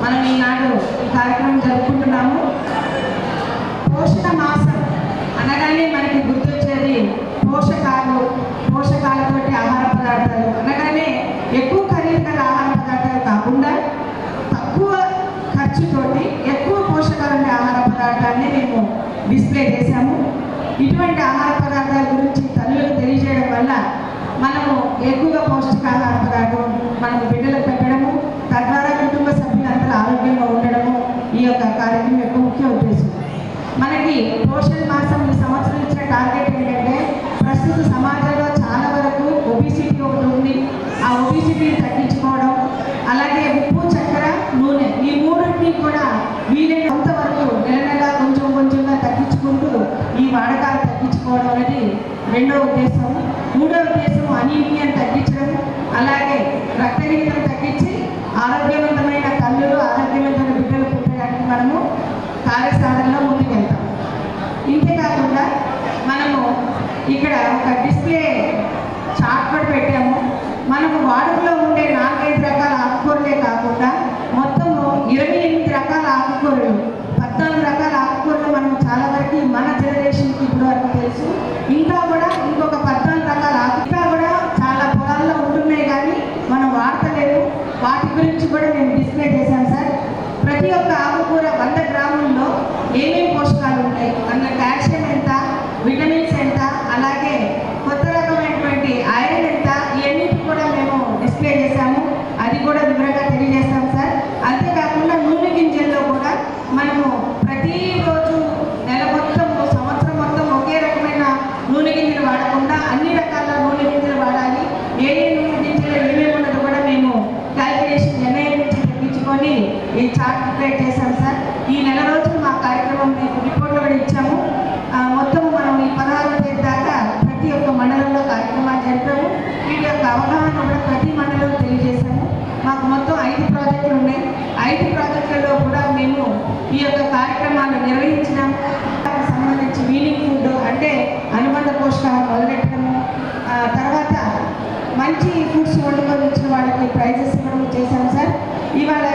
మనం ఈనాడు ఈ కార్యక్రమం జరుపుకుంటున్నాము. పోషణ మాసం అనగానే మనకి గుర్తొచ్చేది పోషకాలతోటి ఆహార పదార్థాలు అనగానే ఎక్కువ ఖరీదు గల ఆహార పదార్థాలు కాకుండా తక్కువ ఖర్చుతోటి ఎక్కువ పోషకాలు ఉండే ఆహార పదార్థాన్ని మేము డిస్ప్లే చేశాము. ఇటువంటి ఆహార పదార్థాల గురించి తల్లులకు తెలియజేయడం వల్ల మనము ఎక్కువగా పౌష్టికాహార పదార్థం మనము బిడ్డలకు పెట్టడము, తద్వారా కుటుంబ సభ్యులందరూ ఆరోగ్యంగా ఉండడము ఈ యొక్క కార్యక్రమం యొక్క ముఖ్య ఉద్దేశం. మనకి పోషణ మాసం ఈ సంవత్సరం ఇచ్చిన టార్గెట్ ఏంటంటే, ప్రస్తుత సమాజంలో చాలా వరకు ఒబిసిటీ ఒకటి ఉంది. ఆ ఒబిసిటీని తగ్గించుకోవడం, అలాగే ఉప్పు, చక్కెర, నూనె ఈ మూడింటిని కూడా వీలైనంత వరకు నెల నెల కొంచెంగా తగ్గించుకుంటూ ఈ వాడకాలు తగ్గించుకోవడం అనేది రెండవ ఉద్దేశం. మూడవ ఉద్దేశం అనీమియాని తగ్గించడం, అలాగే రక్తహీనతను తగ్గించి ఆరోగ్యవంతమైన తల్లులు, ఆరోగ్యవంతమైన బిడ్డలు పుట్టడానికి మనము కార్యసాధనలో ముందుకెళ్తాం. ఇంతేకాకుండా మనము ఇక్కడ ఒక డిస్ప్లే చార్ట్ కూడా పెట్టాము. మనము వాడుకలో ఉండే 4-5 రకాల ఆకుకూరలే కాకుండా మొత్తము 28 రకాల ఆకుకూరలు, 14 రకాల ఆకుకూరలు మనం చాలా వరకు మన జనరేషన్కి ఇప్పుడు వరకు తెలుసు. ఇంకా కూడా ఇంకొక 14 రకాల ఇంకా కూడా చాలా పొలాల్లో ఉంటున్నాయి, కానీ మనం వాడతలేదు. వాటి గురించి కూడా మేము డిస్ప్లే చేశాం సార్. ప్రతి ఒక్క ఆకుకూర 100 గ్రాముల్లో ఏమేమి పోషకాలు ఉంటాయి, అందులో కాల్షియం ఎంత, విటమిన్స్ ఎంత, అలాగే కొత్త రకమైనటువంటి ఐరన్ ఎంత, ఇవన్నిటి కూడా మేము డిస్ప్లే చేశాము. అది కూడా వివరంగా తెలియజేస్తాం సార్. అంతేకాకుండా నూనె గింజల్లో కూడా మనము ప్రతిరోజు నెల మొత్తం, సంవత్సరం మొత్తం ఒకే రకమైన నూనె గింజలు వాడకుండా అన్ని రకాల నూనె గింజలు వాడాలి. ఏ నూనె గింజలు ఏమేమి ఉన్నదో కూడా మేము క్యాల్కులేషన్ ఎన్ఐ నుంచి తెప్పించుకొని ఈ చార్ట్ ప్రిపేర్ చేశాం సార్. ఈ నెల రోజులు మా కార్యక్రమం మీకు రిపోర్ట్లో కూడా ఇచ్చాము. మొత్తం మనం ఈ 16వ తేదీ దాకా ప్రతి ఒక్క మండలంలో కార్యక్రమాలు జరిపాము. వీటి యొక్క అవగాహన కూడా ప్రతి మండలంలో తెలియజేశాము. మాకు మొత్తం 5 ప్రాజెక్టులు ఉన్నాయి. 5 ప్రాజెక్టులలో కూడా మేము ఈ యొక్క కార్యక్రమాలు నిర్వహించినాము. సంబంధించి మీనింగ్ ఫుడ్ అంటే అనుబంధ పోషకాలు మొదలెట్టడము, తర్వాత మంచి ఫుడ్స్ వండుకొని వచ్చిన వాళ్ళకి ప్రైజెస్ ఇవ్వడం చేశాము సార్. ఇవాళ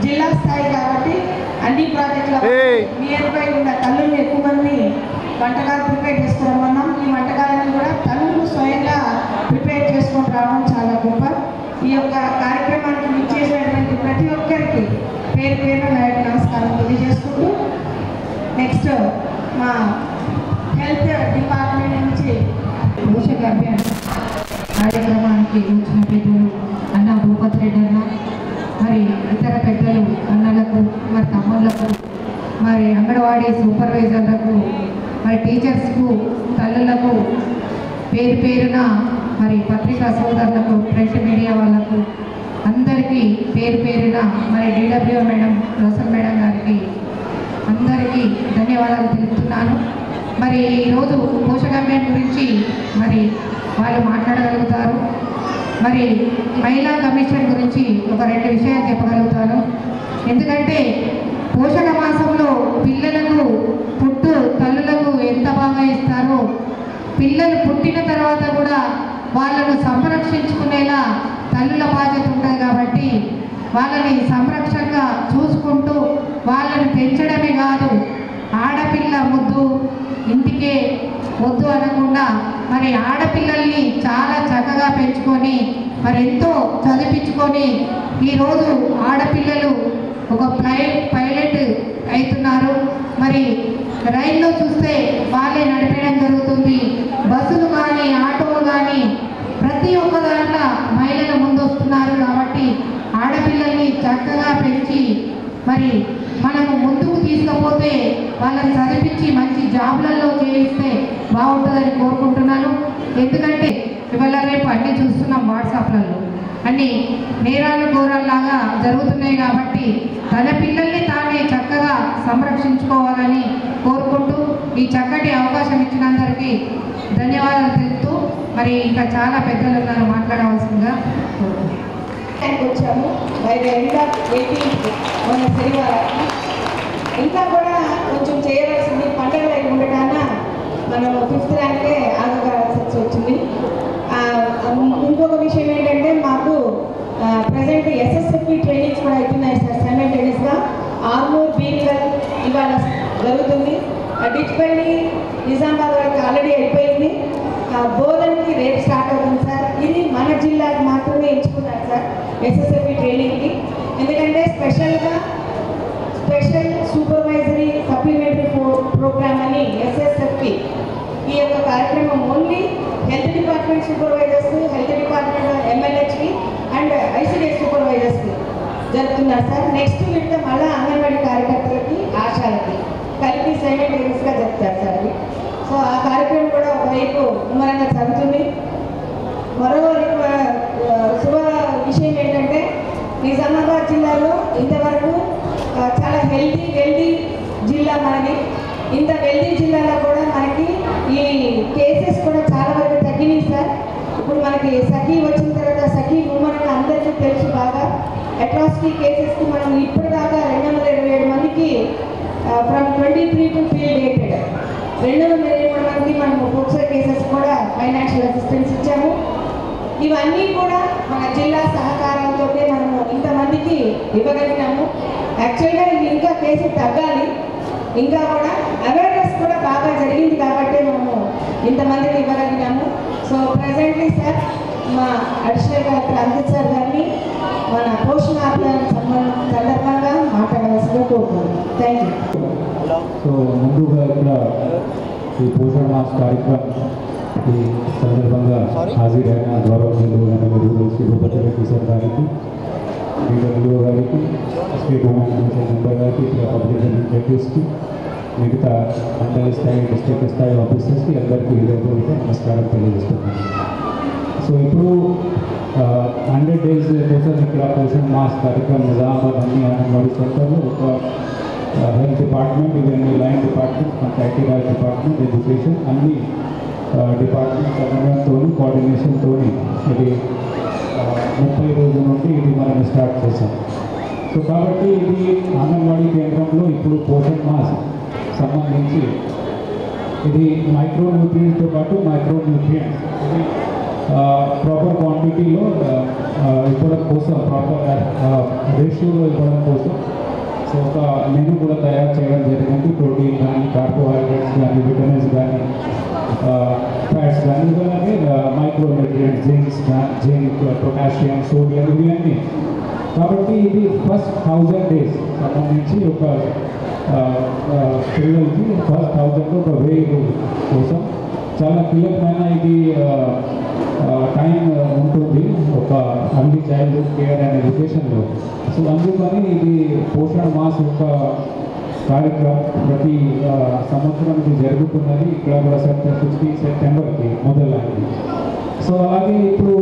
జిల్లా స్థాయి కాబట్టి అన్ని ప్రాజెక్టుల నియర్ బై ఉన్న తల్లుల్ని ఎక్కువ మంది వంటకాలు ప్రిపేర్ చేసుకురమ్మన్నాం. ఈ వంటకాలను కూడా తల్లులు స్వయంగా ప్రిపేర్ చేసుకొని రావడం చాలా గొప్ప. ఈ యొక్క కార్యక్రమానికి విచ్చేసినటువంటి ప్రతి ఒక్కరికి పేరు పేరున నమస్కారం తెలియజేసుకుంటూ, నెక్స్ట్ మా హెల్త్ డిపార్ట్మెంట్ నుంచి పోషక అభియాన్ కార్యక్రమానికి వచ్చిన పెద్దలు అన్న భూపతి రెడ్డి అన్న, మరి ఇతర పెద్దలు అన్నలకు, మరి తమ్ముళ్లకు, మరి అంగన్వాడీ సూపర్వైజర్లకు, మరి టీచర్స్కు, తల్లులకు, పేరు పేరున మరి పత్రికా సోదరులకు, ప్రింట్ మీడియా వాళ్ళకు అందరికీ పేరు పేరున, మరి డిడబ్ల్యూ మేడం, రోసన్ మేడం గారికి అందరికీ ధన్యవాదాలు తెలుపుతున్నాను. మరి ఈరోజు పోషకాహారం గురించి మరి వాళ్ళు మాట్లాడగలుగుతారు. మరి మహిళా కమిషన్ గురించి ఒక 2 విషయాలు చెప్పగలుగుతాను. ఎందుకంటే పోషక మాసంలో పిల్లలకు తల్లులకు ఎంత బాగా ఇస్తారో, పిల్లలు పుట్టిన తర్వాత కూడా వాళ్ళను సంరక్షించుకునేలా తల్లుల బాధ్యత ఉంటుంది. కాబట్టి వాళ్ళని సంరక్షణగా చూసుకుంటూ వాళ్ళని పెంచడమే కాదు, ఆడపిల్ల ముద్దు ఇంటికే వద్దు అనకుండా మరి ఆడపిల్లల్ని చాలా చక్కగా పెంచుకొని మరి ఎంతో చదివించుకొని ఈరోజు ఆడపిల్లలు ఒక పైలట్ అవుతున్నారు. మరి రైల్లో చూస్తే వాళ్ళే నడిపేయడం జరుగుతుంది. బస్సులు కానీ, ఆటోలు కానీ ప్రతి ఒక్క దాంట్లో మహిళలు ముందొస్తున్నారు. కాబట్టి ఆడపిల్లల్ని చక్కగా పెంచి మరి మనము ముందుకు తీసుకపోతే వాళ్ళని చదివించి మంచి జాబ్లలో చేయిస్తే బాగుంటుందని కోరుకుంటున్నాను. ఎందుకంటే ఇవాళ రేపు అన్నీ చూస్తున్నాం, వాట్సాప్లలో అన్నీ నేరాలు ఘోరాల్లాగా జరుగుతున్నాయి. కాబట్టి తన పిల్లల్ని తానే చక్కగా సంరక్షించుకోవాలని కోరుకుంటూ ఈ చక్కటి అవకాశం ఇచ్చినందరికీ ధన్యవాదాలు తెలుపుతూ, మరి ఇంకా చాలా పెద్దలు ఉన్నారు మాట్లాడవలసిందిగా వచ్చాము. మన శనివారం ఇంకా కూడా కొంచెం చేయవలసింది. పండుగలు అయి ఉండటాన మనం 5th ర్యాంకే ఆగవలసి వచ్చింది. ఇంకొక విషయం ఏంటంటే, మాకు ప్రజెంట్ ఎస్ఎస్ఎఫ్పి ట్రైనింగ్స్ కూడా అవుతున్నాయి సార్. సైమల్టేనియస్గా ఆర్మూర్, భీమ్గల్ ఇవాళ జరుగుతుంది. డిచ్పల్లి, నిజామాబాద్ వరకు ఆల్రెడీ అయిపోయింది. బోధనకి రేపు స్టార్ట్ అవుతుంది సార్. ఇది మన జిల్లాకు మాత్రమే ఎంచుకున్నారు సార్ ఎస్ఎస్ఎఫ్పి ట్రైనింగ్కి. ఎందుకంటే స్పెషల్ సూపర్వైజరీ సప్లిమెంటరీ ప్రోగ్రామ్ అని ఎస్ఎస్ఎఫ్పి ఈ యొక్క కార్యక్రమం only health department supervisors, health department ఎమ్మెల్యేస్కి అండ్ ఐసిడిఎస్ సూపర్వైజర్స్కి జరుగుతున్నారు సార్. నెక్స్ట్ విడత మళ్ళీ అంగన్వాడీ కార్యకర్తలకి, ఆశాలకి కలిపి సైమల్టేనియస్గా చెప్తారు సార్ అది. సో ఆ కార్యక్రమం కూడా ఒకవైపు ముమ్మరంగా జరుగుతుంది. మరో శుభ విషయం ఏంటంటే నిజామాబాద్ జిల్లాలో ఇంతవరకు చాలా హెల్దీ జిల్లా మనది. ఇంత హెల్దీ జిల్లాలో కూడా మనకి ఈ కేసెస్ కూడా చాలా వరకు తగ్గినాయి సార్. ఇప్పుడు మనకి సఖీ వచ్చిన తర్వాత సఖీ ముమ్మరంగా అందరికీ తెలుసు బాగా. అట్రాసిటీ కేసెస్కి మనం ఇప్పటిదాకా 227 మందికి ఫ్రమ్ 23 టు ఫీల్డ్ డేటెడ్ 223 మందికి మనము పోక్సో కేసెస్ కూడా ఫైనాన్షియల్ అసిస్టెన్స్ ఇచ్చాము. ఇవన్నీ కూడా మన జిల్లా సహకారంతో మనము ఇంతమందికి ఇవ్వగలిగినాము. యాక్చువల్గా ఇంకా కేసులు తగ్గాలి, ఇంకా కూడా అవేర్నెస్ కూడా బాగా జరిగింది కాబట్టి మనము ఇంతమందికి ఇవ్వగలిగినాము. సో ప్రజెంట్లీ సార్ మా అడిషనల్ కలెక్టర్ అంకిత్ సార్ గారిని మన పోషణ అభియాన్ సందర్భంగా మాట్లాడవలసిందిగా కోరుకుంటున్నాను. Thank you. సో ముందుగా ఇక్కడ ఈ పోషణ మాస్ కార్యక్రమం ఈ సందర్భంగా హాజరైన గౌరవనీయులు శ్రీ సార్ గారికి, డిడబ్ల్యూ గారికి, స్టేట్ ఉమెన్ కమిషన్ మెంబర్ గారికి, ఇక్కడ పబ్లిక్ సెక్రటరీస్కి, మిగతా మండల స్థాయి, డిస్ట్రిక్ట్ స్థాయి ఆఫీసర్స్కి అందరికీ హృదయపూర్వక నమస్కారం తెలియజేస్తున్నాను. సో ఇప్పుడు 100 days కోసం ఇక్కడ పోషణ మాస్ కార్యక్రమం నిజామాబాద్ అన్ని అంగన్వాడీ సెంటర్లో ఒక హెల్త్ డిపార్ట్మెంట్, ఇవన్నీ line department, panchayati raj department, education అన్ని డిపార్ట్మెంట్ సమన్వయంతో కోఆర్డినేషన్తో ఇది 30 రోజుల నుండి ఇది మనం స్టార్ట్ చేసాం. సో కాబట్టి ఇది అంగన్వాడీ కేంద్రంలో ఇప్పుడు పోషణ మాస్ సంబంధించి ఇది మైక్రోన్యూట్రియంట్తో పాటు మైక్రోన్యూట్రియంట్స్ ఇది ప్రాపర్ క్వాంటిటీలో ఇవ్వడం కోసం, ప్రాపర్ రేషియోలో ఇవ్వడం కోసం సో ఒక మెనూ కూడా తయారు చేయడం జరిగింది. ప్రోటీన్ కానీ, కార్బోహైడ్రేట్స్ కానీ, విటమిన్స్ కానీ, ఫ్యాట్స్ కానీ, ఇవన్నీ మైక్రోన్యూట్రియంట్స్, జింక్, పొటాషియం, సోడియం ఇవన్నీ. కాబట్టి ఇది ఫస్ట్ 1000 days సంబంధించి ఒక పిల్లలకి ఫస్ట్ 1000 ఒక 1000 రోజుల కోసం చాలా కీలకమైన ఇది టైం ఉంటుంది ఒక అర్లీ చైల్డ్హుడ్ కేర్ అండ్ ఎడ్యుకేషన్లో. సో అందుకని ఇది పోషణ మాస్ యొక్క కార్యక్రమం ప్రతి సంవత్సరం ఇది జరుగుతున్నది. ఇక్కడ కూడా 15 సెప్టెంబర్కి మొదలైంది. సో అలాగే ఇప్పుడు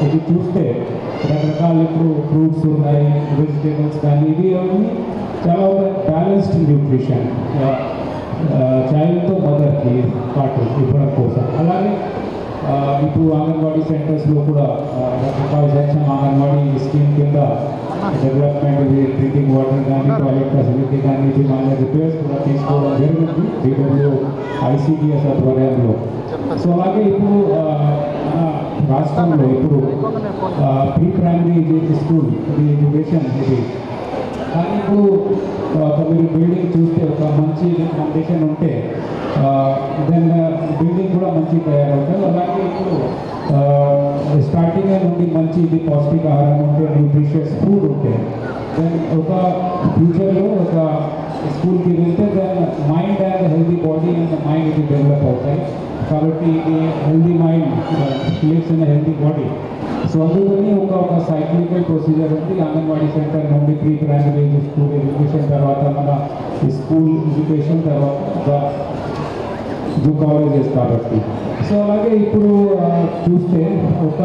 ఇది చూస్తే రకరకాల ఇప్పుడు ఫ్రూట్స్ ఉన్నాయి, వెజిటేబుల్స్ కానీ, ఇవి అన్నీ చాలా బ్యాలెన్స్డ్ న్యూట్రిషన్ చైల్డ్తో మదర్కి పాటు ఇవ్వడం కోసం. అలాగే ఇప్పుడు అంగన్వాడీ సెంటర్స్లో కూడా రకరకాల సక్షమ అంగన్వాడీ స్కీమ్ కింద డెవలప్మెంట్, డ్రింకింగ్ వాటర్ కానీ, టాయిలెట్ ఫెసిలిటీ కానీ, ఇది మన రిపేర్స్ కూడా తీసుకోవడం జరిగింది డిడబ్ల్యూ ఐసిడిఎస్ ఆధ్వర్యంలో. సో అలాగే ఇప్పుడు మన రాష్ట్రంలో ఇప్పుడు ప్రీ ప్రైమరీ స్కూల్ ఇది ఎడ్యుకేషన్ ఇది కానీ ఇప్పుడు మీరు బిల్డింగ్ చూస్తే ఒక మంచి కండిషన్ ఉంటే దెన్ బిల్డింగ్ కూడా మంచి తయారవుతుంది. అలాగే ఇప్పుడు స్టార్టింగ్ నుండి మంచి ఇది పౌష్టికాహారం ఉంటే, న్యూట్రిషియస్ ఫుడ్ ఉంటే దెన్ ఒక ఫ్యూచర్లో ఒక స్కూల్కి వెళ్తే then mind and healthy body and mind ఇది డెవలప్ అవుతాయి. కాబట్టి ఇది healthy mind lives in healthy body. So అందుకని ఒక సైక్లికల్ ప్రొసీజర్ ఉంది. అంగన్వాడీ సెంటర్ నుండి ప్రీ ప్రైమరీ స్కూల్ ఎడ్యుకేషన్, తర్వాత మన స్కూల్ ఎడ్యుకేషన్, తర్వాత కాలేజెస్ కాబట్టి. సో అలాగే ఇప్పుడు చూస్తే ఒక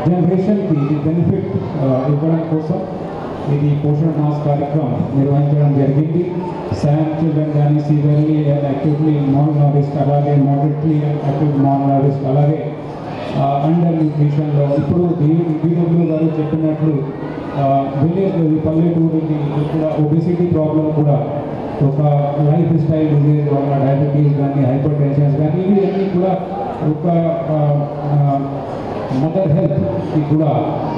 జనరేషన్కి ఇది బెనిఫిట్ ఇవ్వడం కోసం ఇది పోషణ మాస్ కార్యక్రమం నిర్వహించడం జరిగింది. శామ్ చిల్డ్రన్ కానీ, severely and actively non nourished, అలాగే moderately and active non nourished, అలాగే అండర్ న్యూట్రిషన్లో ఇప్పుడు డిడబ్ల్యూ గారు చెప్పినట్లు విలేజ్ పల్లెటూరుకి కూడా ఒబెసిటీ ప్రాబ్లం కూడా ఒక లైఫ్ స్టైల్ డిజీజ్ వల్ల డయాబెటీస్ కానీ, హైపర్ టెన్షన్స్ కానీ, ఇవి అన్నీ కూడా ఒక మదర్ హెల్త్కి కూడా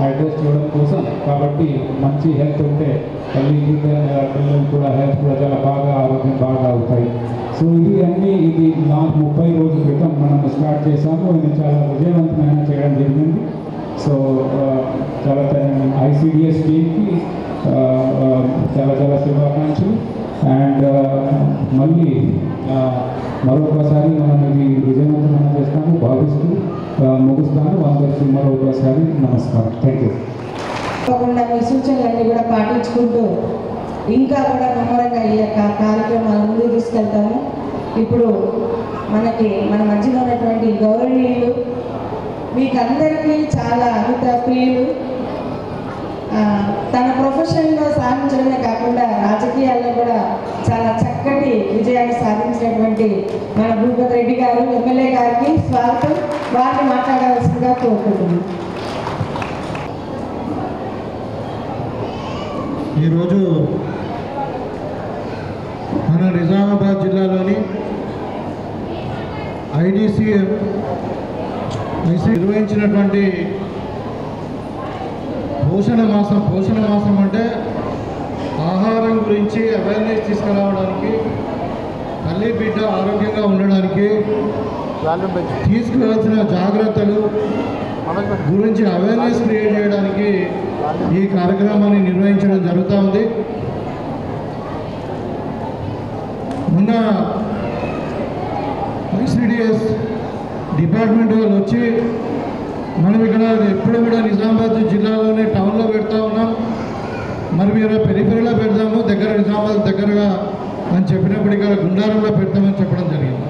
అడ్రస్ చేయడం కోసం. కాబట్టి మంచి హెల్త్ ఉంటే తల్లికి పిల్లలు కూడా హెల్త్ కూడా చాలా బాగా ఆరోగ్యం బాగా అవుతాయి. సో ఇది 30 రోజుల క్రితం మనం స్టార్ట్ చేసాము. ఇది చాలా విజయవంతమైన చేయడం జరిగింది. సో చాలా ICDS టీమ్కి చాలా శుభాకాంక్షలు. అండ్ మళ్ళీ మరొకసారి మనం ఇది విజయవంతమైన చేస్తాము భావిస్తూ ముగిస్తాను. అందరికీ మరొకసారి నమస్కారం. Thank you. తప్పకుండా మీ సూచనలన్నీ కూడా పాటించుకుంటూ ఇంకా కూడా ముమ్మరంగా ఈ యొక్క కార్యక్రమాలు ముందుకు తీసుకెళ్తాము. ఇప్పుడు మన మధ్యలో ఉన్నటువంటి గౌరవనీయులు మీకందరికీ చాలా అమిత ప్రియులు. తన ప్రొఫెషన్లో సాధించడమే కాకుండా రాజకీయాల్లో కూడా చాలా చక్కటి విజయాన్ని సాధించినటువంటి మన భూపతి రెడ్డి గారు ఎమ్మెల్యే గారికి స్వాగతం. వారిని మాట్లాడవలసిందిగా కోరుకుంటున్నాను. ఈరోజు మన నిజామాబాద్ జిల్లాలోని IDC నిర్వహించినటువంటి పోషణ మాసం అంటే ఆహారం గురించి అవేర్నెస్ తీసుకురావడానికి, తల్లి బిడ్డ ఆరోగ్యంగా ఉండడానికి తీసుకోవాల్సిన జాగ్రత్తలు గురించి అవేర్నెస్ క్రియేట్ చేయడానికి ఈ కార్యక్రమాన్ని నిర్వహించడం జరుగుతూ ఉంది. మొన్న ICDS డిపార్ట్మెంట్ వాళ్ళు వచ్చి మనం ఇక్కడ ఎప్పుడు కూడా నిజామాబాద్ జిల్లాలోనే టౌన్లో పెడతా ఉన్నాం, మరి మీరు పెరిఫెరీలో పెడదాము, నిజామాబాద్ దగ్గరగా అని చెప్పినప్పుడు ఇక్కడ గుండారంలో పెడతామని చెప్పడం జరిగింది.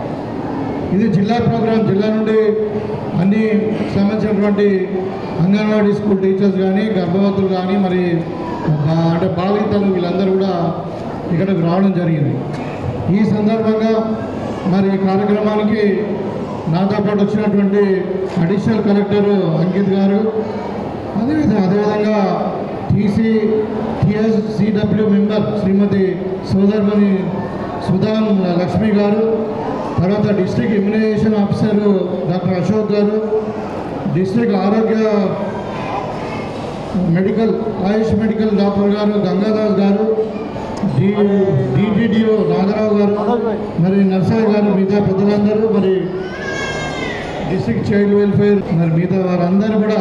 ఇది జిల్లా ప్రోగ్రాం. జిల్లా నుండి అన్ని సంబంధించినటువంటి అంగన్వాడీ స్కూల్ టీచర్స్ కానీ, గర్భవతులు కానీ, మరి అంటే బాలింతలు వీళ్ళందరూ కూడా ఇక్కడికి రావడం జరిగింది. ఈ సందర్భంగా మరి కార్యక్రమానికి నాతో పాటు వచ్చినటువంటి అడిషనల్ కలెక్టర్ అంకిత్ గారు, అదేవిధంగా TSCW మెంబర్ శ్రీమతి సోదర్మణి సుధా లక్ష్మి గారు, తర్వాత district immunization officer doctor Ashok garu, district ఆరోగ్య ఆయుష్ మెడికల్ డాక్టర్ గారు గంగాదాస్ గారు, DTDO నాగరావు గారు, మరి నర్సయ్య గారు, మిగతా పెద్దలందరూ, మరి డిస్ట్రిక్ట్ చైల్డ్ వెల్ఫేర్, మరి మిగతా వారందరూ కూడా,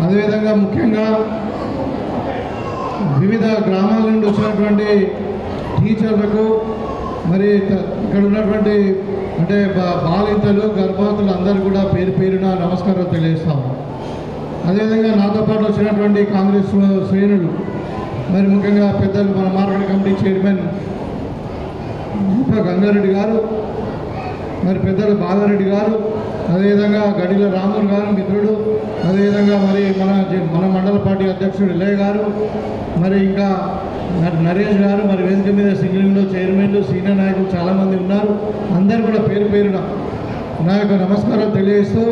అదేవిధంగా ముఖ్యంగా వివిధ గ్రామాల నుండి వచ్చినటువంటి టీచర్లకు, మరి ఇక్కడ ఉన్నటువంటి అంటే బాలింతలు, గర్భవతులు అందరూ కూడా పేరున నమస్కారాలు తెలియజేస్తాము. అదేవిధంగా నాతో పాటు వచ్చినటువంటి కాంగ్రెస్ శ్రేణులు, మరి ముఖ్యంగా పెద్దలు మన మార్కెట్ కమిటీ చైర్మన్ గంగారెడ్డి గారు, మరి పెద్దలు బాగారెడ్డి గారు, అదేవిధంగా గడిల రాములు గారు మిత్రుడు, అదేవిధంగా మరి మన మండల పార్టీ అధ్యక్షుడు ఇల్లయ్య గారు, మరి ఇంకా నరేష్ గారు, మరి వేదిక మీద సింగిలింగ్లో చైర్మన్లు, సీనియర్ నాయకులు చాలామంది ఉన్నారు. అందరూ కూడా పేరున నా యొక్క నమస్కారాలు తెలియజేస్తూ,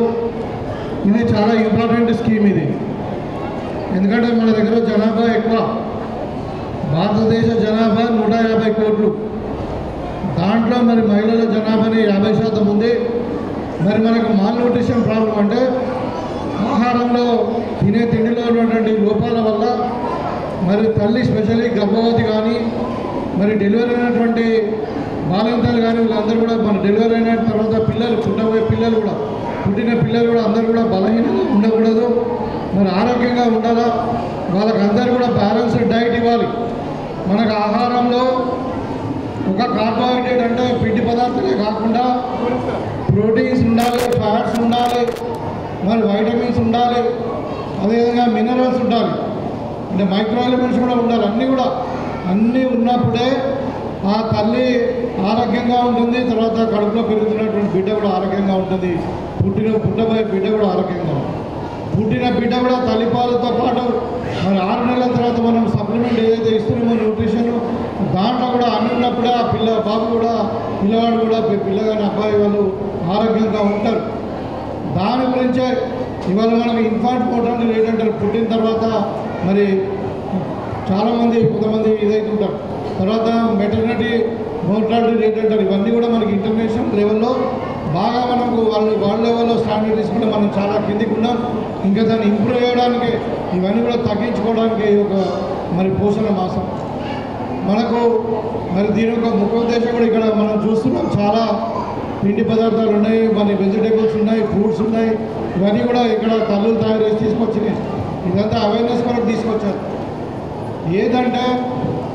ఇది చాలా ఇంపార్టెంట్ స్కీమ్ ఇది. ఎందుకంటే మన దగ్గర జనాభా ఎక్కువ, భారతదేశ జనాభా 150 కోట్లు, దాంట్లో మరి మహిళల జనాభాని 50% ఉంది. మరి మనకు మాల్ న్యూట్రిషన్ ప్రాబ్లం అంటే ఆహారంలో తినే తిండిలో ఉన్నటువంటి లోపాల వల్ల మరి తల్లి స్పెషల్లీ గర్భవతి కానీ, మరి డెలివరీ అయినటువంటి బాలింతలు కానీ, వీళ్ళందరూ కూడా మన డెలివరీ అయిన తర్వాత పుట్టిన పిల్లలు కూడా అందరూ కూడా బలహీనంగా ఉండకూడదు, మరి ఆరోగ్యంగా ఉండాలా. వాళ్ళకి అందరూ కూడా బ్యాలెన్స్డ్ డైట్ ఇవ్వాలి. మనకు ఆహారంలో ఒక కార్బోహైడ్రేట్ అంటే పిండి పదార్థాలే కాకుండా ప్రోటీన్స్ ఉండాలి, ఫ్యాట్స్ ఉండాలి, మరి వైటమిన్స్ ఉండాలి, అదేవిధంగా మినరల్స్ ఉండాలి, అంటే మైక్రో ఎలిమెంట్స్ కూడా ఉండాలి. అన్నీ ఉన్నప్పుడే ఆ తల్లి ఆరోగ్యంగా ఉంటుంది, తర్వాత కడుపులో పెరుగుతున్నటువంటి బిడ్డ కూడా ఆరోగ్యంగా ఉంటుంది, పుట్టబోయే బిడ్డ కూడా ఆరోగ్యంగా ఉంటుంది. పుట్టిన బిడ్డ కూడా తల్లిపాలతో పాటు మరి 6 నెలల తర్వాత మనం సప్లిమెంట్ ఏదైతే ఇస్తున్నామో న్యూట్రిషన్, దాంట్లో కూడా అన్ని ఉన్నప్పుడే ఆ పిల్లవాడు కూడా పిల్లగాని అబ్బాయి వాళ్ళు ఆరోగ్యంగా ఉంటారు. దాని గురించే ఇవాళ మనకి ఇన్ఫాంట్ మోర్టాలిటీ రేట్ అంటారు. పుట్టిన తర్వాత మరి కొంతమంది ఇదైతుంటారు. తర్వాత మెటర్నిటీ మోర్టాలిటీ రేట్ అంటారు. ఇవన్నీ కూడా మనకి ఇంటర్నేషనల్ లెవెల్లో బాగా మనకు వాళ్ళ లెవెల్లో స్టాండర్డ్ తీసుకుంటే మనం చాలా కిందికి ఉన్నాం. ఇంకా దాన్ని ఇంప్రూవ్ చేయడానికి ఇవన్నీ కూడా తగ్గించుకోవడానికి ఒక మరి పోషణ మాసం మనకు మరి దీని యొక్క ముఖ్య ఉద్దేశం కూడా ఇక్కడ మనం చూస్తున్నాం. చాలా పిండి పదార్థాలు ఉన్నాయి, మన వెజిటేబుల్స్ ఉన్నాయి, ఫ్రూట్స్ ఉన్నాయి. ఇవన్నీ కూడా ఇక్కడ తల్లులు తయారు చేసి తీసుకొచ్చినాయి. ఇదంతా అవేర్నెస్ కొరకు తీసుకొచ్చారు. ఏదంటే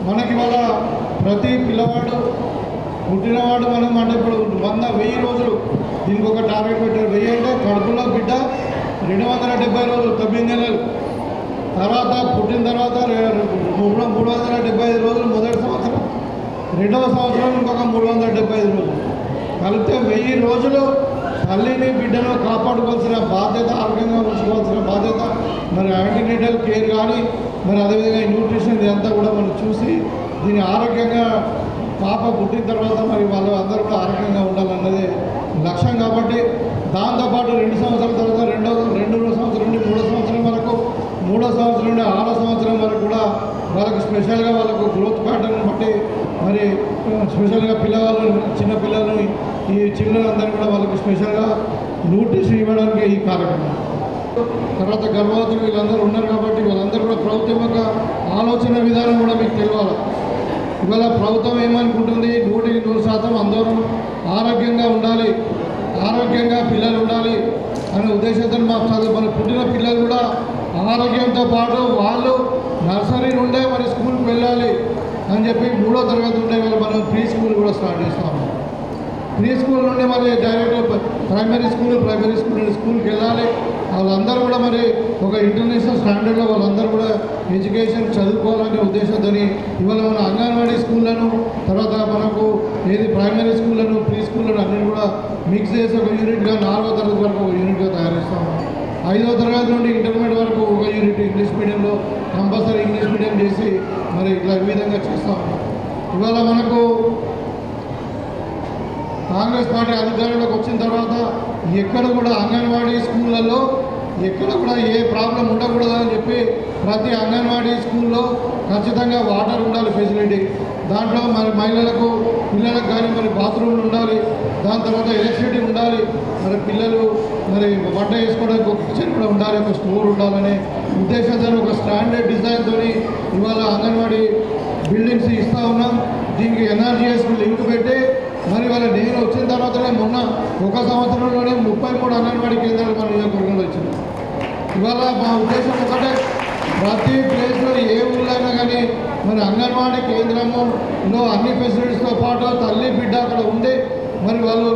మనకి వాళ్ళ ప్రతి పిల్లవాడు పుట్టినవాడు మనం అంటే ఇప్పుడు 1000 రోజులు దీనికి ఒక టార్గెట్ పెట్టారు. 1000 అంటే కడుపులో బిడ్డ 270 రోజులు 9 నెలలు, తర్వాత పుట్టిన తర్వాత 375 రోజులు మొదటి సంవత్సరం, రెండవ సంవత్సరం ఇంకొక 375 రోజులు కలిపితే 1000 రోజులు తల్లిని బిడ్డను కాపాడుకోవాల్సిన బాధ్యత, ఆరోగ్యంగా ఉంచుకోవాల్సిన బాధ్యత, మరి యాంటీనేటల్ కేర్ కానీ మరి అదేవిధంగా న్యూట్రిషన్ ఇదంతా కూడా మనం చూసి దీన్ని ఆరోగ్యంగా పాప పుట్టిన తర్వాత మరి వాళ్ళు అందరూ కూడా ఆరోగ్యంగా ఉండాలన్నదే లక్ష్యం. కాబట్టి దాంతోపాటు 2 సంవత్సరాల తర్వాత రెండో సంవత్సరం నుండి 3వ సంవత్సరం వరకు, 3వ సంవత్సరం నుండి 6వ సంవత్సరం వరకు కూడా వాళ్ళకు స్పెషల్గా వాళ్ళకు గ్రోత్ ప్యాటర్న్ బట్టి మరి స్పెషల్గా చిన్న పిల్లలు ఈ చిల్డ్రన్ కూడా వాళ్ళకి స్పెషల్గా న్యూట్రిషన్ ఇవ్వడానికి ఈ కార్యక్రమం. తర్వాత గర్భవతులు వీళ్ళందరూ ఉన్నారు కాబట్టి వాళ్ళందరూ కూడా ప్రభుత్వం యొక్క ఆలోచన విధానం కూడా మీకు తెలియాలి. ఇవాళ ప్రభుత్వం ఏమనుకుంటుంది, 100% అందరూ ఆరోగ్యంగా ఉండాలి, ఆరోగ్యంగా పిల్లలు ఉండాలి అనే ఉద్దేశంతో మన పుట్టిన పిల్లలు కూడా ఆరోగ్యంతో పాటు వాళ్ళు నర్సరీ నుండే మరి స్కూల్కి వెళ్ళాలి అని చెప్పి 3వ తరగతి ఉండే వాళ్ళు మనం ప్రీ స్కూల్ కూడా స్టార్ట్ చేస్తాము. ప్రీ స్కూల్ నుండి మరి డైరెక్ట్ ప్రైమరీ స్కూల్ నుండి స్కూల్కి వెళ్ళాలి. వాళ్ళందరూ కూడా మరి ఒక ఇంటర్నేషనల్ స్టాండర్డ్లో వాళ్ళందరూ కూడా ఎడ్యుకేషన్ చదువుకోవాలనే ఉద్దేశంతో ఇవాళ మన అంగన్వాడీ స్కూళ్ళను, తర్వాత మనకు ప్రైమరీ స్కూళ్ళను, ప్రీ స్కూళ్ళను అన్నీ కూడా మిక్స్ చేసి ఒక యూనిట్గా 4వ తరగతి వరకు ఒక యూనిట్గా తయారు చేస్తాము. 5వ తరగతి నుండి ఇంటర్మీడియట్ వరకు ఒక యూనిట్ ఇంగ్లీష్ మీడియంలో కంపల్సరీ ఇంగ్లీష్ మీడియం చేసి మరి ఇట్లా ఈ విధంగా చేస్తాము. ఇవాళ మనకు కాంగ్రెస్ పార్టీ అధికారంలోకి వచ్చిన తర్వాత ఎక్కడ కూడా అంగన్వాడీ స్కూళ్ళల్లో ఎక్కడ కూడా ఏ ప్రాబ్లం ఉండకూడదని చెప్పి ప్రతి అంగన్వాడీ స్కూల్లో ఖచ్చితంగా వాటర్ ఉండాలి ఫెసిలిటీ. దాంట్లో మరి మహిళలకు పిల్లలకు కానీ మరి బాత్రూమ్లు ఉండాలి, దాని తర్వాత ఎలక్ట్రిసిటీ ఉండాలి, మరి పిల్లలు మరి వంట చేసుకోవడానికి ఒక కిచెన్ కూడా ఉండాలి, ఒక స్టోర్ ఉండాలనే ఉద్దేశంతో ఒక స్టాండర్డ్ డిజైన్తో ఇవాళ అంగన్వాడీ బిల్డింగ్స్ ఇస్తూ ఉన్నాం. దీనికి ఎన్ఆర్జీఎస్కి లింక్ పెట్టి మరి వాళ్ళ నేను వచ్చిన తర్వాతనే మొన్న 1 సంవత్సరంలోనే 33 అంగన్వాడీ కేంద్రాలు మన నియోజకవర్గంలో వచ్చినాయి. ఇవాళ మా ఉద్దేశం ఒకటే, ప్రతి ప్లేస్లో ఏ ఊళ్ళైనా కానీ మరి అంగన్వాడీ కేంద్రంలో అన్ని ఫెసిలిటీస్తో పాటు తల్లి బిడ్డ అక్కడ ఉండి మరి వాళ్ళు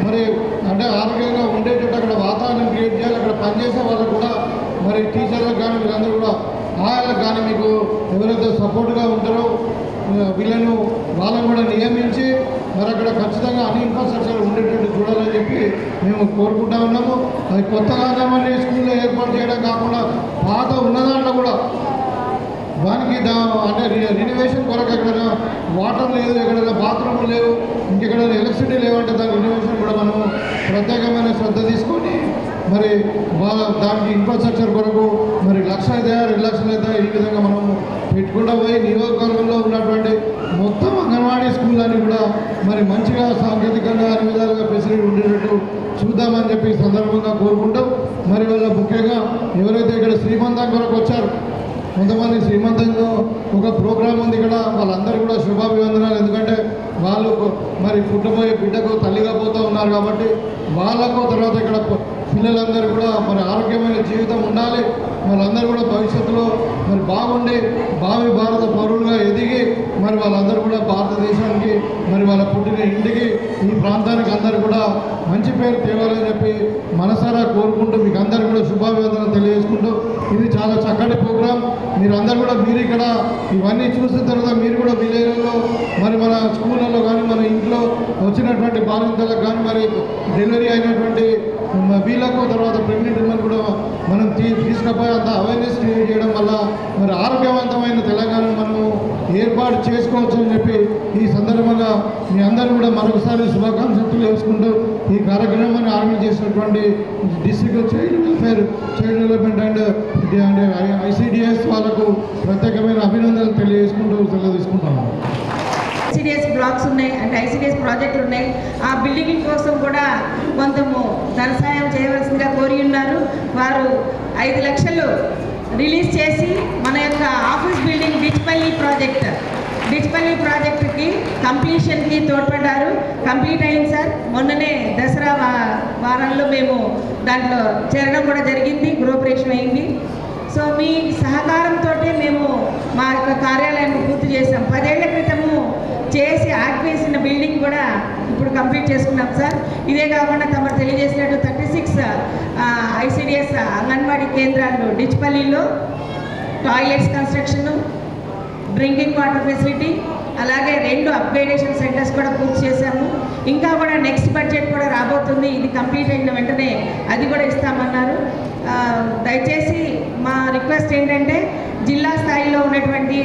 మరి అంటే ఆరోగ్యంగా ఉండేటట్టు అక్కడ వాతావరణం క్రియేట్ చేయాలి. అక్కడ పనిచేసే వాళ్ళకు కూడా మరి టీచర్లకు కానీ వీళ్ళందరూ కూడా ఆయనకు కానీ మీకు ఎవరైతే సపోర్ట్గా ఉంటారో వీళ్ళను వాళ్ళని కూడా నియమించి మరి అక్కడ ఖచ్చితంగా అన్ని ఇన్ఫ్రాస్ట్రక్చర్ ఉండేటట్టు చూడాలని చెప్పి మేము కోరుకుంటా ఉన్నాము. అది కొత్తగా అంగన్వాడీ స్కూల్లో ఏర్పాటు చేయడం కాకుండా పాత ఉన్నదాంట్లో కూడా దానికి అంటే రినోవేషన్ కొరకు ఎక్కడైనా వాటర్ లేదు, ఎక్కడైనా బాత్రూమ్లు లేవు, ఇంకెక్కడైనా ఎలక్ట్రిసిటీ లేవంటే దాని రినోవేషన్ కూడా మనము ప్రత్యేకమైన శ్రద్ధ తీసుకొని మరి దానికి ఇన్ఫ్రాస్ట్రక్చర్ కొరకు మరి 1,00,000 అయితే 2,00,000 అయితే ఈ విధంగా మనము పెట్టుకుంటూ పోయి నియోజకవర్గంలో ఉన్నటువంటి మొత్తం అంగన్వాడీ స్కూళ్ళని కూడా మరి మంచిగా సాంకేతికంగా అన్ని విధాలుగా ఫెసిలిటీ ఉండేటట్టు చూద్దామని చెప్పి సందర్భంగా కోరుకుంటాం. మరి వాళ్ళ ముఖ్యంగా ఎవరైతే ఇక్కడ శ్రీమంతం కొరకు వచ్చారు, కొంతమంది శ్రీమంతంలో ఒక ప్రోగ్రాం ఉంది ఇక్కడ, వాళ్ళందరూ కూడా శుభాభివందనాలు. ఎందుకంటే వాళ్ళు మరి పుట్టబోయే బిడ్డకు తల్లిగా పోతూ ఉన్నారు కాబట్టి వాళ్ళకు తర్వాత ఇక్కడ పిల్లలందరూ కూడా మరి ఆరోగ్యమైన జీవితం ఉండాలి, వాళ్ళందరూ కూడా భవిష్యత్తులో మరి బాగుండి భావి భారత పౌరులుగా ఎదిగి మరి వాళ్ళందరూ కూడా భారతదేశానికి మరి వాళ్ళ పుట్టిన ఇంటికి ఈ ప్రాంతానికి అందరూ కూడా మంచి పేరు తేవాలని చెప్పి మనసారా కోరుకుంటూ మీకు అందరూ కూడా శుభాభివందనలు తెలియజేసుకుంటూ, ఇది చాలా చక్కటి ప్రోగ్రాం. మీరందరూ కూడా మీరు ఇక్కడ ఇవన్నీ చూసిన తర్వాత మీరు కూడా విలేజ్లో మరి మన స్కూళ్ళలో కానీ మన ఇంట్లో వచ్చినటువంటి బాలింతలకు కానీ మరి డెలివరీ అయినటువంటి వీళ్ళకు తర్వాత ప్రెగ్నెంట్ ఉమెన్ కూడా మనం తీసుకుపోయి అంత అవేర్నెస్ క్రియేట్ చేయడం వల్ల మరి ఆరోగ్యవంతమైన తెలంగాణను మనము ఏర్పాటు చేసుకోవచ్చు అని చెప్పి ఈ సందర్భంగా మీ అందరూ కూడా మరొకసారి శుభాకాంక్షలు వేసుకుంటూ ఈ కార్యక్రమాన్ని ఆర్గనైజ్ చేసినటువంటి district child development and ICDS వాళ్ళకు ప్రత్యేకమైన అభినందనలు తెలియజేసుకుంటూ సెలవు తీసుకుంటాము. ఐసిడిఎస్ బ్లాక్స్ ఉన్నాయి, అంటే ఐసిడిఎస్ ప్రాజెక్టులు ఉన్నాయి. ఆ బిల్డింగ్ కోసం కూడా కొంచెము ధన సాయం చేయవలసిందిగా కోరి ఉన్నారు. వారు 5 లక్షలు రిలీజ్ చేసి మన యొక్క ఆఫీస్ బిల్డింగ్ డిచ్పల్లి ప్రాజెక్టుకి కంప్లీషన్కి తోడ్పడ్డారు. కంప్లీట్ అయింది సార్. మొన్ననే దసరా వారంలో మేము దాంట్లో చేరడం కూడా జరిగింది, గృహప్రవేశం అయింది. సో మీ సహకారంతో మేము మా యొక్క కార్యాలయాన్ని పూర్తి చేసాం. 10 ఏళ్ల క్రితము చేసి ఆగివేసిన బిల్డింగ్ కూడా ఇప్పుడు కంప్లీట్ చేసుకున్నాం సార్. ఇదే కాకుండా తమరు తెలియజేసినట్టు 36 ఐసిడిఎస్ అంగన్వాడీ కేంద్రాలు డిచ్పల్లిలో toilets construction, drinking water facility, అలాగే 2 అప్గ్రేడేషన్ సెంటర్స్ కూడా పూర్తి చేశాము. ఇంకా కూడా నెక్స్ట్ బడ్జెట్ కూడా రాబోతుంది. ఇది కంప్లీట్ అయిన వెంటనే అది కూడా ఇస్తామన్నారు. దయచేసి మా రిక్వెస్ట్ ఏంటంటే జిల్లా స్థాయిలో ఉన్నటువంటి,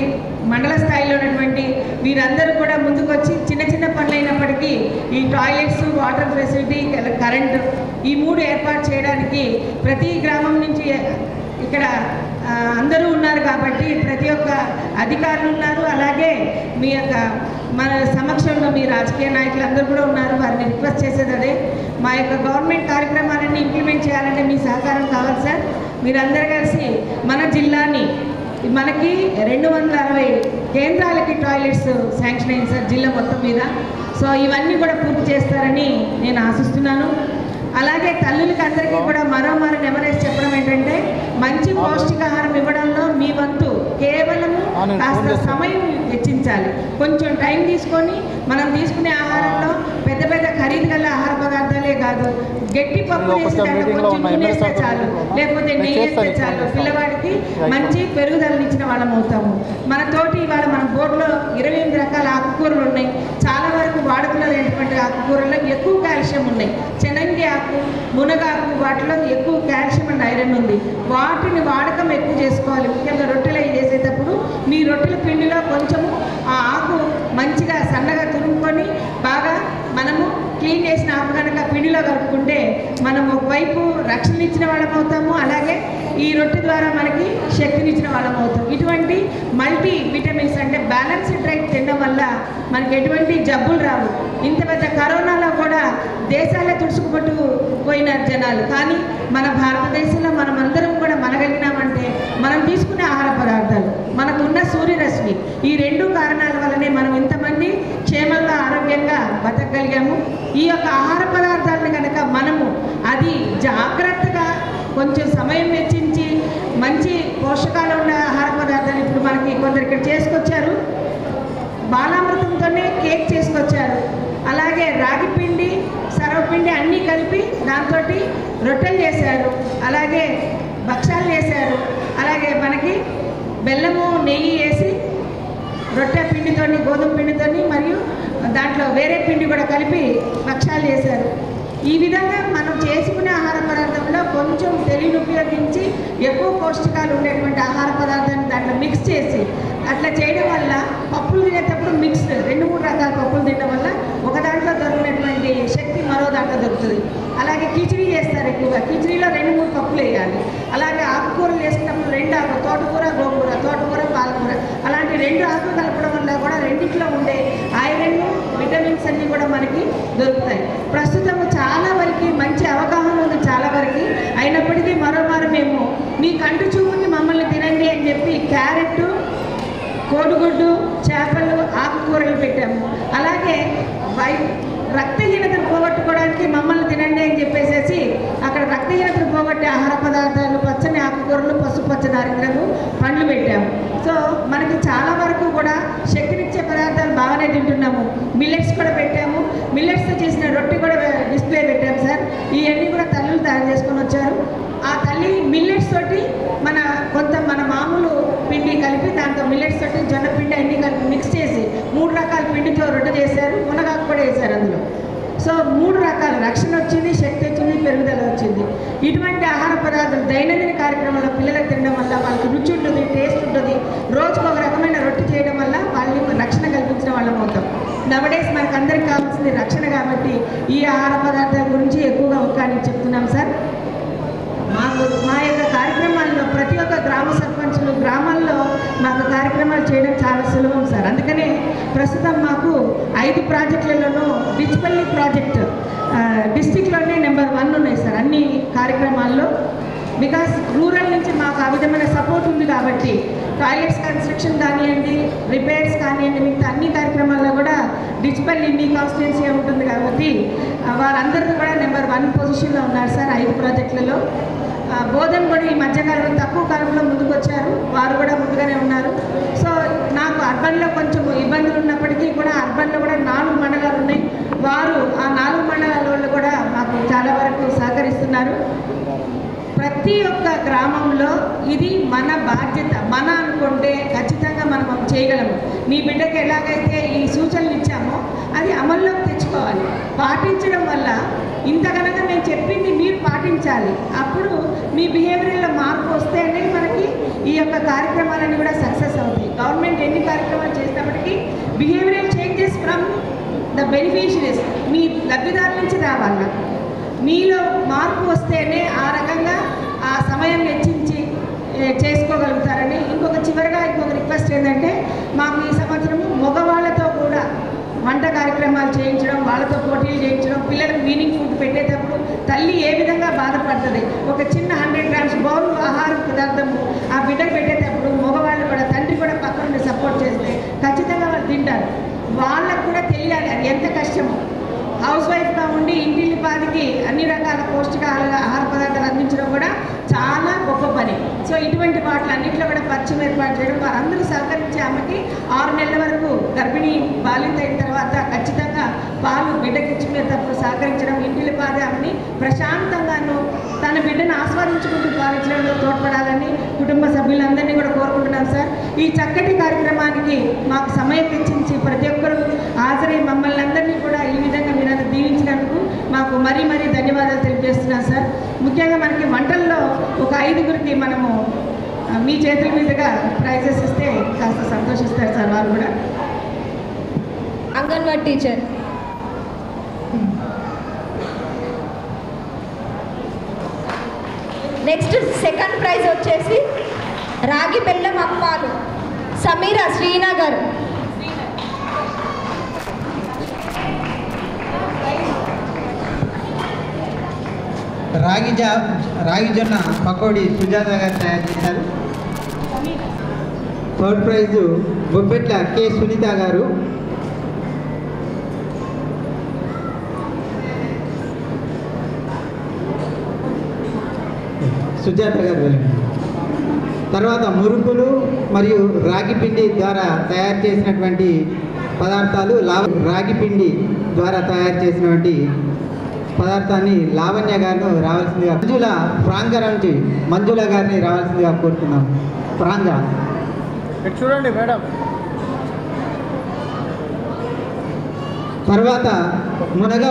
మండల స్థాయిలో ఉన్నటువంటి వీరందరూ కూడా ముందుకొచ్చి చిన్న చిన్న పనులు అయినప్పటికీ ఈ టాయిలెట్స్, వాటర్ ఫెసిలిటీ, కరెంటు ఈ 3 ఏర్పాటు చేయడానికి ప్రతి గ్రామం నుంచి ఇక్కడ అందరూ ఉన్నారు కాబట్టి ప్రతి ఒక్క అధికారులు ఉన్నారు. అలాగే మీ యొక్క మన సమక్షంలో మీ రాజకీయ నాయకులు అందరూ కూడా ఉన్నారు. వారిని రిక్వెస్ట్ చేసేది అదే, మా యొక్క గవర్నమెంట్ కార్యక్రమాలన్నీ ఇంప్లిమెంట్ చేయాలంటే మీ సహకారం కావాలి సార్. మీరందరూ కలిసి మన జిల్లాని, మనకి 260 కేంద్రాలకి టాయిలెట్స్ శాంక్షన్ అయింది సార్ జిల్లా మొత్తం మీద. సో ఇవన్నీ కూడా పూర్తి చేస్తారని నేను ఆశిస్తున్నాను. అలాగే తల్లులకి అందరికీ కూడా మరో నెమరేసి చెప్పడం ఏంటంటే మంచి పౌష్టికాహారం ఇవ్వడంలో మీ వంతు కేవలము కాస్త సమయం వెచ్చించాలి. కొంచెం టైం తీసుకొని మనం తీసుకునే ఆహారంలో పెద్ద పెద్ద ఖరీదు గల ఆహార పదార్థాలే కాదు, గట్టి పప్పు వేసి దాంట్లో కొంచెం నూనె వేస్తే చాలు, లేకపోతే నెయ్యి వేస్తే చాలు, పిల్లవాడికి మంచి పెరుగుదలనిచ్చిన వాళ్ళం అవుతాము. మన తోటి ఇవాళ మన బోర్డులో 28 రకాల ఆకుకూరలు ఉన్నాయి. చాలా వరకు వాడుకలో లేనటువంటి ఆకుకూరల్లో ఎక్కువ కాల్షియం ఉన్నాయి. చెనంగి ఆకు, మునగాకు వాటిలో ఎక్కువ కాల్షియం అండ్ ఐరన్ ఉంది. వాటిని వాడకం ఎక్కువ చేసుకోవాలి. ముఖ్యంగా రొట్టెలు చేసేటప్పుడు మీ రొట్టెల పిండిలో కొంచెము ఆ ఆకు మంచిగా సన్నగా తురుముకొని బాగా మనము క్లీన్ చేసిన ఆకు కనుక పిండిలో కలుపుకుంటే మనం ఒకవైపు రక్షణ ఇచ్చిన వాళ్ళం అవుతాము, అలాగే ఈ రొట్టె ద్వారా మనకి శక్తినిచ్చిన వాళ్ళం అవుతాం. ఇటువంటి మల్టీ విటమిన్స్ అంటే బ్యాలెన్స్డ్ డైట్ తినడం వల్ల మనకి ఎటువంటి జబ్బులు రావు. ఇంత పెద్ద కరోనాలో కూడా దేశాలే తుడుచుకుపట్టు పోయిన జనాలు, కానీ మన భారతదేశంలో మనం అందరం కూడా మనగలిగినామంటే మనం తీసుకునే ఆహార పదార్థాలు, మనకున్న సూర్యరశ్మి, ఈ 2 కారణాల వల్లనే మనం ఇంతమంది క్షేమంగా ఆరోగ్యంగా బతకగలిగాము. ఈ యొక్క ఆహార పదార్థాలను కనుక మనము అది జాగ్రత్తగా కొంచెం సమయం వెచ్చించి మంచి పోషకాలు ఉన్న ఆహార పదార్థాలు ఇప్పుడు మనకి కొందరు ఇక్కడ చేసుకొచ్చారు. బాలామృతంతోనే కేక్ చేసుకొచ్చారు. అలాగే రాగి పిండి, సర్వపిండి అన్నీ కలిపి దాంతో రొట్టెలు చేశారు, అలాగే భక్షాలు చేశారు. అలాగే మనకి బెల్లము, నెయ్యి వేసి రొట్టె పిండితోని, గోధుమ పిండితోని మరియు దాంట్లో వేరే పిండి కూడా కలిపి భక్షాలు చేశారు. ఈ విధంగా మనం చేసుకునే ఆహార పదార్థంలో కొంచెం తెలివిని ఉపయోగించి ఎక్కువ పౌష్టికాలు ఉండేటువంటి ఆహార పదార్థాన్ని దాంట్లో మిక్స్ చేసి అట్లా చేయడం వల్ల పప్పులు తినేటప్పుడు మిక్స్ 2-3 రకాల పప్పులు తినడం వల్ల ఒక దాంట్లో దొరికినటువంటి శక్తి మరో దాంట్లో దొరుకుతుంది. అలాగే కిచిడీ చేస్తారు ఎక్కువగా, కిచిడీలో 2-3 పప్పులు వేయాలి. అలాగే ఆకుకూరలు వేసినప్పుడు 2 ఆకులు, తోటకూర, గోంగూర, తోటకూర, పాలకూర, అలాంటి 2 ఆకులు కలపడం వల్ల కూడా రెండిట్లో ఉండే ఐరన్, విటమిన్స్ అన్నీ కూడా మనకి దొరుకుతాయి. ప్రస్తుతం చాలా వరకు మంచి అవగాహన ఉంది చాలా వరకు. అయినప్పటికీ మరోమారు మేము మీ కంటి చూపుని మమ్మల్ని తినండి అని చెప్పి క్యారెట్, కోడిగుడ్డు, చేపలు, ఆకుకూరలు పెట్టాము. అలాగే రక్తహీనతను పోగొట్టుకోవడానికి మమ్మల్ని తినండి అని చెప్పేసి అక్కడ రక్తహీనతను పోగొట్టే ఆహార పదార్థాలు, పచ్చని ఆకుకూరలు, పసుపచ్చ నారింజలు, పండ్లు పెట్టాము. సో మనకి చాలా వరకు కూడా శక్తినిచ్చే పదార్థాలు బాగానే తింటున్నాము. మిల్లెట్స్ కూడా పెట్టాము. మిల్లెట్స్తో చేసిన రొట్టె కూడా డిస్ప్లే పెట్టాము సార్. ఇవన్నీ కూడా తల్లులు తయారు చేసుకొని వచ్చారు. ఆ తల్లి మిల్లెట్స్ తోటి మన మామూలు పిండి కలిపి దాంతో మిల్లెట్స్ తోటి జొన్న పిండి అన్నీ కలిపి మిక్స్ చేసి 3 రకాల పిండితో రొట్టె చేశారు. మునగాకు కూడా వేశారు అందులో. సో 3 రకాల రక్షణ వచ్చింది, శక్తి వచ్చింది, పెరుగుదల వచ్చింది. ఇటువంటి ఆహార పదార్థాలు దైనందిన కార్యక్రమంలో పిల్లలకు తినడం వల్ల వాళ్ళకి రుచి ఉంటుంది, టేస్ట్ ఉంటుంది. రోజుకు ఒక రకమైన రొట్టె చేయడం వల్ల వాళ్ళని రక్షణ కల్పించిన వాళ్ళం అవుతాం. నవడేస్ మనకు అందరికి కావాల్సింది రక్షణ కాబట్టి ఈ ఆహార పదార్థాల గురించి ఎక్కువగా ఒక్కని చెప్తున్నాం సార్. మా యొక్క కార్యక్రమాల్లో ప్రతి ఒక్క గ్రామ సర్పంచులు గ్రామాల్లో మాకు కార్యక్రమాలు చేయడం చాలా సులభం సార్. అందుకనే ప్రస్తుతం మాకు 5 ప్రాజెక్టులలోనూ డిచ్పల్లి ప్రాజెక్ట్ డిస్టిక్లోనే నెంబర్ 1 ఉన్నాయి సార్ అన్ని కార్యక్రమాల్లో. బికాస్ రూరల్ నుంచి మాకు ఆ విధమైన సపోర్ట్ ఉంది కాబట్టి టాయిలెట్స్ కన్స్ట్రక్షన్ కానివ్వండి, రిపేర్స్ కానివ్వండి, మిగతా అన్ని కార్యక్రమాల్లో కూడా డిచ్పల్లి మీ కాన్స్టిట్యున్సీ ఉంటుంది కాబట్టి వారందరూ కూడా నెంబర్ 1 పొజిషన్లో ఉన్నారు సార్ 5 ప్రాజెక్టులలో. బోధన్ కూడా ఈ మధ్యకాలంలో తక్కువ కాలంలో ముందుకు వచ్చారు, వారు కూడా ముందుగానే ఉన్నారు. సో నాకు అర్బన్లో కొంచెం ఇబ్బందులు ఉన్నప్పటికీ కూడా అర్బన్లో కూడా 4 మండలాలు ఉన్నాయి. వారు ఆ 4 మండలాల వాళ్ళు కూడా మాకు చాలా వరకు సహకరిస్తున్నారు. ప్రతి ఒక్క గ్రామంలో ఇది మన బాధ్యత, మన అనుకుంటే ఖచ్చితంగా మనం చేయగలము. నీ బిడ్డకి ఎలాగైతే ఈ సూచనలు ఇచ్చామో అది అమల్లోకి తెచ్చుకోవాలి. పాటించడం వల్ల ఇంతకనగా నేను చెప్పింది మీరు పాటించాలి. అప్పుడు మీ బిహేవియర్లో మార్పు వస్తేనే మనకి ఈ యొక్క కార్యక్రమాలన్నీ కూడా సక్సెస్ అవుతాయి. గవర్నమెంట్ ఎన్ని కార్యక్రమాలు చేసినప్పటికీ behavioural changes from the beneficiaries, మీ లబ్ధిదారుల నుంచి రావాలి. మీలో మార్పు వస్తేనే ఆ రకంగా ఆ సమయం వెచ్చించి చేసుకోగలుగుతారని. చివరిగా ఇంకొక రిక్వెస్ట్ ఏంటంటే, మాకు ఈ సంవత్సరం మగవాళ్ళతో కూడా వంట కార్యక్రమాలు చేయించడం, వాళ్ళతో పోటీలు చేయించడం, పిల్లలకు మీనింగ్ ఫుడ్ పెట్టేటప్పుడు తల్లి ఏ విధంగా బాధపడుతుంది, ఒక చిన్న 100 గ్రామ్స్ బౌల్ ఆహార పదార్థము ఆ బిడ్డకు పెట్టేటప్పుడు మగవాళ్ళు కూడా, తండ్రి కూడా పక్క నుండి సపోర్ట్ చేస్తే ఖచ్చితంగా వాళ్ళు తింటారు. వాళ్ళకు కూడా తెలియాలి అది ఎంత కష్టమో. హౌస్ వైఫ్గా ఉండి ఇంటిల్లిపాదికి అన్ని రకాల ఆహార పదార్థాలు అందించడం కూడా చాలా గొప్ప పని. సో ఇటువంటి వాటిలన్నింటిలో కూడా పరిచయం ఏర్పాటు చేయడం, వారందరూ సహకరించి ఆమెకి 6 నెలల వరకు గర్భిణీ బాలింత అయిన తర్వాత ఖచ్చితంగా పాలు బిడ్డకి ఇచ్చుకునేటప్పుడు సహకరించడం, ఇంటిల్లిపాది ఆమెని ప్రశాంతంగాను తన బిడ్డను ఆస్వాదించుకుంటూ పాలించడంలో తోడ్పడాలని కుటుంబ సభ్యులందరినీ కూడా కోరుకుంటున్నాం సార్. ఈ చక్కటి కార్యక్రమానికి మాకు సమయం వెచ్చించి ప్రతి ఒక్కరూ హాజరై మమ్మల్ని అందరినీ కూడా ఈ విధంగా మీరు దీవించినందుకు మాకు మరీ ధన్యవాదాలు తెలియజేస్తున్నాను సార్. ముఖ్యంగా మనకి వంటల్లో ఒక 5గురికి మనము మీ చేతుల మీదుగా ప్రైజెస్ ఇస్తే కాస్త సంతోషిస్తారు సార్ వారు కూడా. Anganwadi teacher next second prize వచ్చేసి రాగి బెల్లం అప్పాలు సమీరా శ్రీనగర్. రాగి జొన్న పకోడీ సుజాత గారు తయారు చేశారు. థర్డ్ ప్రైజు బొబ్బెట్ల కె సునీత గారు. సుజాత గారు. తర్వాత మురుకులు మరియు రాగి పిండి ద్వారా తయారు చేసినటువంటి పదార్థాలు, రాగి పిండి ద్వారా తయారు చేసినటువంటి పదార్థాన్ని లావణ్య గారిని రావాల్సిందిగా, ఫ్రాంగా నుంచి మంజుల గారిని రావాల్సిందిగా కోరుతున్నాం. ఫ్రాంగా చూడండి మేడం. తర్వాత మునగ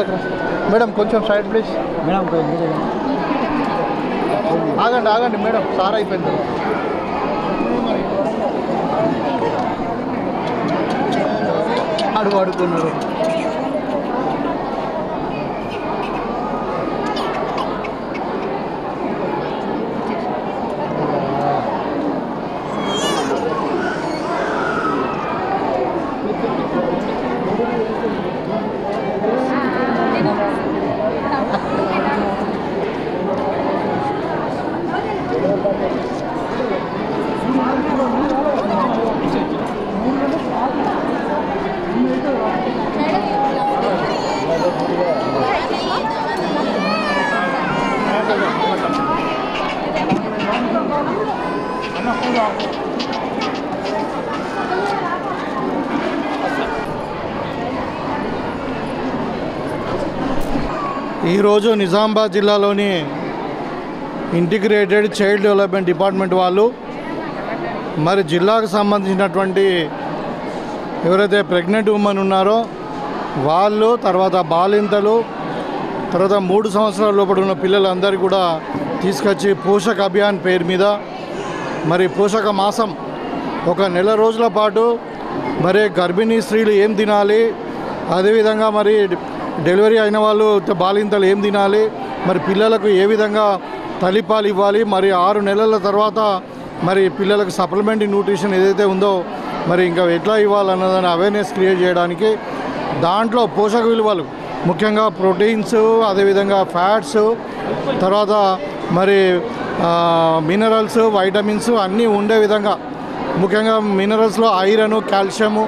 వెనకకి మేడం కొంచెం సైడ్ ప్లీజ్. మేడం ఆగండి మేడం, సార్ అయిపోయింది. అడుగుతున్నారు. ఈరోజు నిజామాబాద్ జిల్లాలోని ఇంటిగ్రేటెడ్ చైల్డ్ డెవలప్మెంట్ డిపార్ట్మెంట్ వాళ్ళు మరి జిల్లాకు సంబంధించినటువంటి ఎవరైతే ప్రెగ్నెంట్ ఉమెన్ ఉన్నారో వాళ్ళు, తర్వాత బాలింతలు, తర్వాత 3 సంవత్సరాల లోపల ఉన్న పిల్లలందరికీ కూడా తీసుకొచ్చి పోషక అభియాన్ పేరు మీద మరి పోషక మాసం ఒక నెల రోజుల పాటు మరి గర్భిణీ స్త్రీలు ఏం తినాలి, అదేవిధంగా మరి డెలివరీ అయిన వాళ్ళు బాలింతలు ఏం తినాలి, మరి పిల్లలకు ఏ విధంగా తల్లిపాలు ఇవ్వాలి, మరి 6 నెలల తర్వాత మరి పిల్లలకు సప్లిమెంటరీ న్యూట్రిషన్ ఏదైతే ఉందో మరి ఇంకా ఎట్లా ఇవ్వాలన్నదాన్ని అవేర్నెస్ క్రియేట్ చేయడానికి దాంట్లో పోషక విలువలు ముఖ్యంగా ప్రోటీన్స్, అదేవిధంగా ఫ్యాట్స్, తర్వాత మరి మినరల్స్, వైటమిన్స్ అన్నీ ఉండే విధంగా, ముఖ్యంగా మినరల్స్లో ఐరన్, కాల్షియము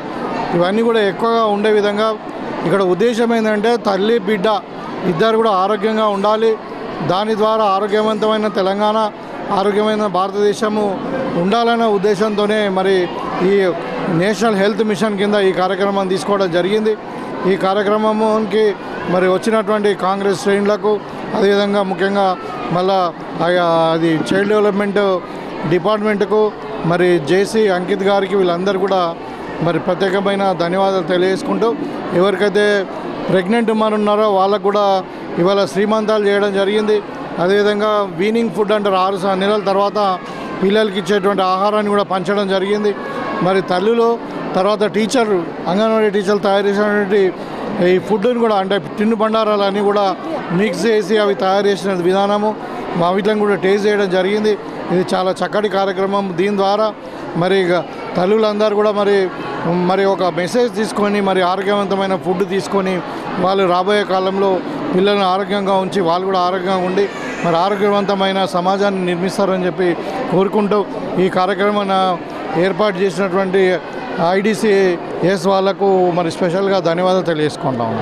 ఇవన్నీ కూడా ఎక్కువగా ఉండే విధంగా ఇక్కడ ఉద్దేశం ఏంటంటే తల్లి బిడ్డ ఇద్దరు కూడా ఆరోగ్యంగా ఉండాలి. దాని ద్వారా ఆరోగ్యవంతమైన తెలంగాణ, ఆరోగ్యమైన భారతదేశము ఉండాలనే ఉద్దేశంతోనే మరి ఈ నేషనల్ హెల్త్ మిషన్ కింద ఈ కార్యక్రమం తీసుకోవడం జరిగింది. ఈ కార్యక్రమంకి మరి వచ్చినటువంటి కాంగ్రెస్ శ్రేణులకు, అదేవిధంగా ముఖ్యంగా మళ్ళా అది చైల్డ్ డెవలప్మెంట్ డిపార్ట్మెంట్కు మరి జేసీ అంకిత్ గారికి వీళ్ళందరూ కూడా మరి ప్రత్యేకమైన ధన్యవాదాలు తెలియజేసుకుంటూ, ఎవరికైతే ప్రెగ్నెంట్ ఉమెన్ ఉన్నారో వాళ్ళకు కూడా ఇవాళ శ్రీమంతాలు చేయడం జరిగింది. అదేవిధంగా వీనింగ్ ఫుడ్ అంటారు, 6 నెలల తర్వాత పిల్లలకి ఇచ్చేటువంటి ఆహారాన్ని కూడా పంచడం జరిగింది. మరి తల్లులు, తర్వాత టీచర్, అంగన్వాడీ టీచర్లు తయారు చేసినటువంటి ఈ ఫుడ్ని కూడా అంటే తిండి బండారాలన్నీ కూడా మిక్స్ చేసి అవి తయారు చేసిన విధానము వీటిని కూడా టేస్ట్ చేయడం జరిగింది. ఇది చాలా చక్కటి కార్యక్రమం. దీని ద్వారా మరి తల్లులందరూ కూడా మరి ఒక మెసేజ్ తీసుకొని మరి ఆరోగ్యవంతమైన ఫుడ్ తీసుకొని వాళ్ళు రాబోయే కాలంలో పిల్లలను ఆరోగ్యంగా ఉంచి వాళ్ళు కూడా ఆరోగ్యంగా ఉండి మరి ఆరోగ్యవంతమైన సమాజాన్ని నిర్మిస్తారని చెప్పి కోరుకుంటూ ఈ కార్యక్రమాన్ని ఏర్పాటు చేసినటువంటి IDCS వాళ్లకు మరి స్పెషల్గా ధన్యవాదాలు తెలియజేసుకుంటాము.